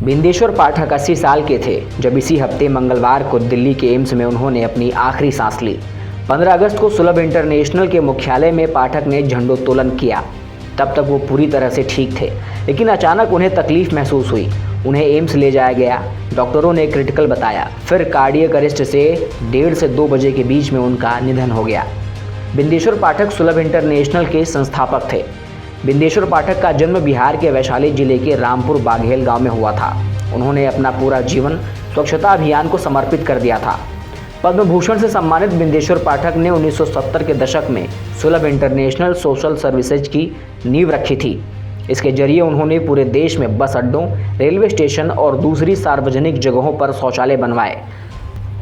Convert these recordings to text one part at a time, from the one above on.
बिंदेश्वर पाठक 80 साल के थे जब इसी हफ्ते मंगलवार को दिल्ली के एम्स में उन्होंने अपनी आखिरी सांस ली। 15 अगस्त को सुलभ इंटरनेशनल के मुख्यालय में पाठक ने झंडोत्तोलन किया। तब तक वो पूरी तरह से ठीक थे, लेकिन अचानक उन्हें तकलीफ महसूस हुई। उन्हें एम्स ले जाया गया। डॉक्टरों ने क्रिटिकल बताया। फिर कार्डियक अरेस्ट से 1:30 से 2 बजे के बीच में उनका निधन हो गया। बिंदेश्वर पाठक सुलभ इंटरनेशनल के संस्थापक थे। बिंदेश्वर पाठक का जन्म बिहार के वैशाली जिले के रामपुर बाघेल गांव में हुआ था। उन्होंने अपना पूरा जीवन स्वच्छता अभियान को समर्पित कर दिया था। पद्म भूषण से सम्मानित बिंदेश्वर पाठक ने 1970 के दशक में सुलभ इंटरनेशनल सोशल सर्विसेज की नींव रखी थी। इसके जरिए उन्होंने पूरे देश में बस अड्डों, रेलवे स्टेशन और दूसरी सार्वजनिक जगहों पर शौचालय बनवाए।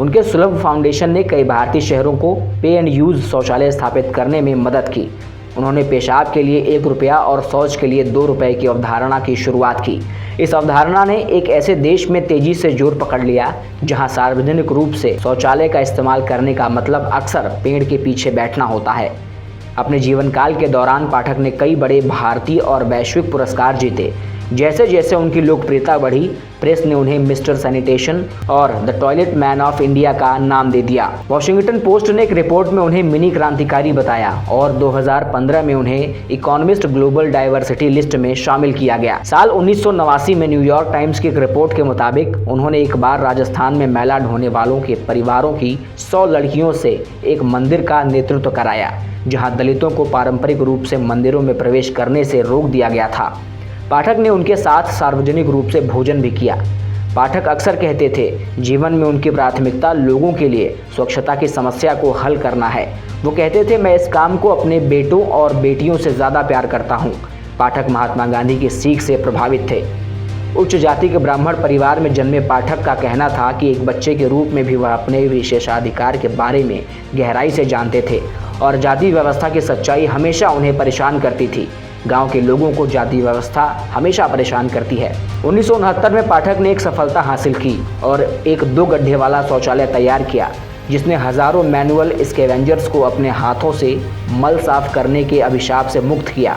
उनके सुलभ फाउंडेशन ने कई भारतीय शहरों को पे एंड यूज शौचालय स्थापित करने में मदद की। उन्होंने पेशाब के लिए 1 रुपया और शौच के लिए 2 रुपये की अवधारणा की शुरुआत की। इस अवधारणा ने एक ऐसे देश में तेजी से जोर पकड़ लिया जहां सार्वजनिक रूप से शौचालय का इस्तेमाल करने का मतलब अक्सर पेड़ के पीछे बैठना होता है। अपने जीवन काल के दौरान पाठक ने कई बड़े भारतीय और वैश्विक पुरस्कार जीते। जैसे जैसे उनकी लोकप्रियता बढ़ी, प्रेस ने उन्हें मिस्टर सैनिटेशन और the toilet man of India का नाम दे दिया। वॉशिंगटन पोस्ट ने एक रिपोर्ट में उन्हें मिनी क्रांतिकारी बताया और 2015 में उन्हें इकोनॉमिस्ट ग्लोबल डाइवर्सिटी लिस्ट में शामिल किया गया। साल 1989 में न्यूयॉर्क टाइम्स की एक रिपोर्ट के मुताबिक उन्होंने एक बार राजस्थान में मैला ढोने वालों के परिवारों की 100 लड़कियों से एक मंदिर का नेतृत्व कराया, जहां दलितों को पारंपरिक रूप से मंदिरों में प्रवेश करने से रोक दिया गया था। पाठक ने उनके साथ सार्वजनिक रूप से भोजन भी किया। पाठक अक्सर कहते थे, जीवन में उनकी प्राथमिकता लोगों के लिए स्वच्छता की समस्या को हल करना है। वो कहते थे, मैं इस काम को अपने बेटों और बेटियों से ज़्यादा प्यार करता हूँ। पाठक महात्मा गांधी की सीख से प्रभावित थे। उच्च जाति के ब्राह्मण परिवार में जन्मे पाठक का कहना था कि एक बच्चे के रूप में भी वह अपने विशेषाधिकार के बारे में गहराई से जानते थे और जाति व्यवस्था की सच्चाई हमेशा उन्हें परेशान करती थी। गांव के लोगों को जाति व्यवस्था हमेशा परेशान करती है। 1969 में पाठक ने एक सफलता हासिल की और एक 2 गड्ढे वाला शौचालय तैयार किया, जिसने हजारों मैनुअल स्कैवेंजर्स को अपने हाथों से मल साफ करने के अभिशाप से मुक्त किया।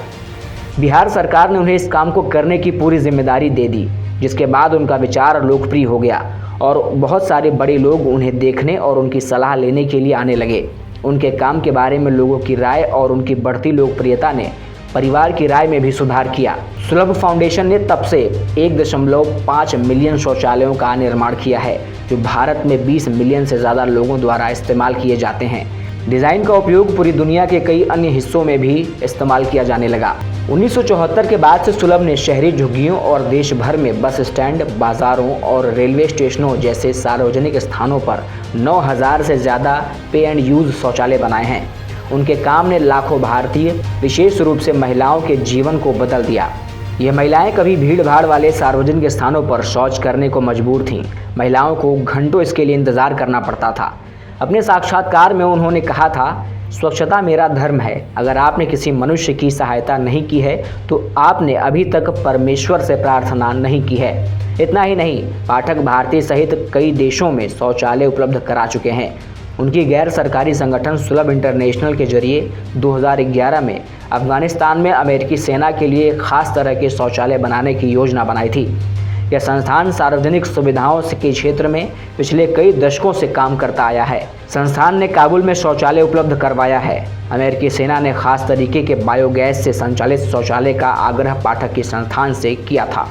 बिहार सरकार ने उन्हें इस काम को करने की पूरी जिम्मेदारी दे दी, जिसके बाद उनका विचार लोकप्रिय हो गया और बहुत सारे बड़े लोग उन्हें देखने और उनकी सलाह लेने के लिए आने लगे। उनके काम के बारे में लोगों की राय और उनकी बढ़ती लोकप्रियता ने परिवार की राय में भी सुधार किया। सुलभ फाउंडेशन ने तब से 1.5 मिलियन शौचालयों का निर्माण किया है, जो भारत में 20 मिलियन से ज़्यादा लोगों द्वारा इस्तेमाल किए जाते हैं। डिज़ाइन का उपयोग पूरी दुनिया के कई अन्य हिस्सों में भी इस्तेमाल किया जाने लगा। 1974 के बाद से सुलभ ने शहरी झुग्गियों और देश भर में बस स्टैंड, बाजारों और रेलवे स्टेशनों जैसे सार्वजनिक स्थानों पर 9000 से ज़्यादा पे एंड यूज शौचालय बनाए हैं। उनके काम ने लाखों भारतीय, विशेष रूप से महिलाओं के जीवन को बदल दिया। ये महिलाएं कभी भीड़ भाड़ वाले सार्वजनिक स्थानों पर शौच करने को मजबूर थीं। महिलाओं को घंटों इसके लिए इंतजार करना पड़ता था। अपने साक्षात्कार में उन्होंने कहा था, स्वच्छता मेरा धर्म है। अगर आपने किसी मनुष्य की सहायता नहीं की है तो आपने अभी तक परमेश्वर से प्रार्थना नहीं की है। इतना ही नहीं, पाठक भारतीय सहित कई देशों में शौचालय उपलब्ध करा चुके हैं। उनकी गैर सरकारी संगठन सुलभ इंटरनेशनल के जरिए 2011 में अफगानिस्तान में अमेरिकी सेना के लिए एक खास तरह के शौचालय बनाने की योजना बनाई थी। यह संस्थान सार्वजनिक सुविधाओं के क्षेत्र में पिछले कई दशकों से काम करता आया है। संस्थान ने काबुल में शौचालय उपलब्ध करवाया है। अमेरिकी सेना ने खास तरीके के बायोगैस से संचालित शौचालय का आग्रह पाठक के संस्थान से किया था।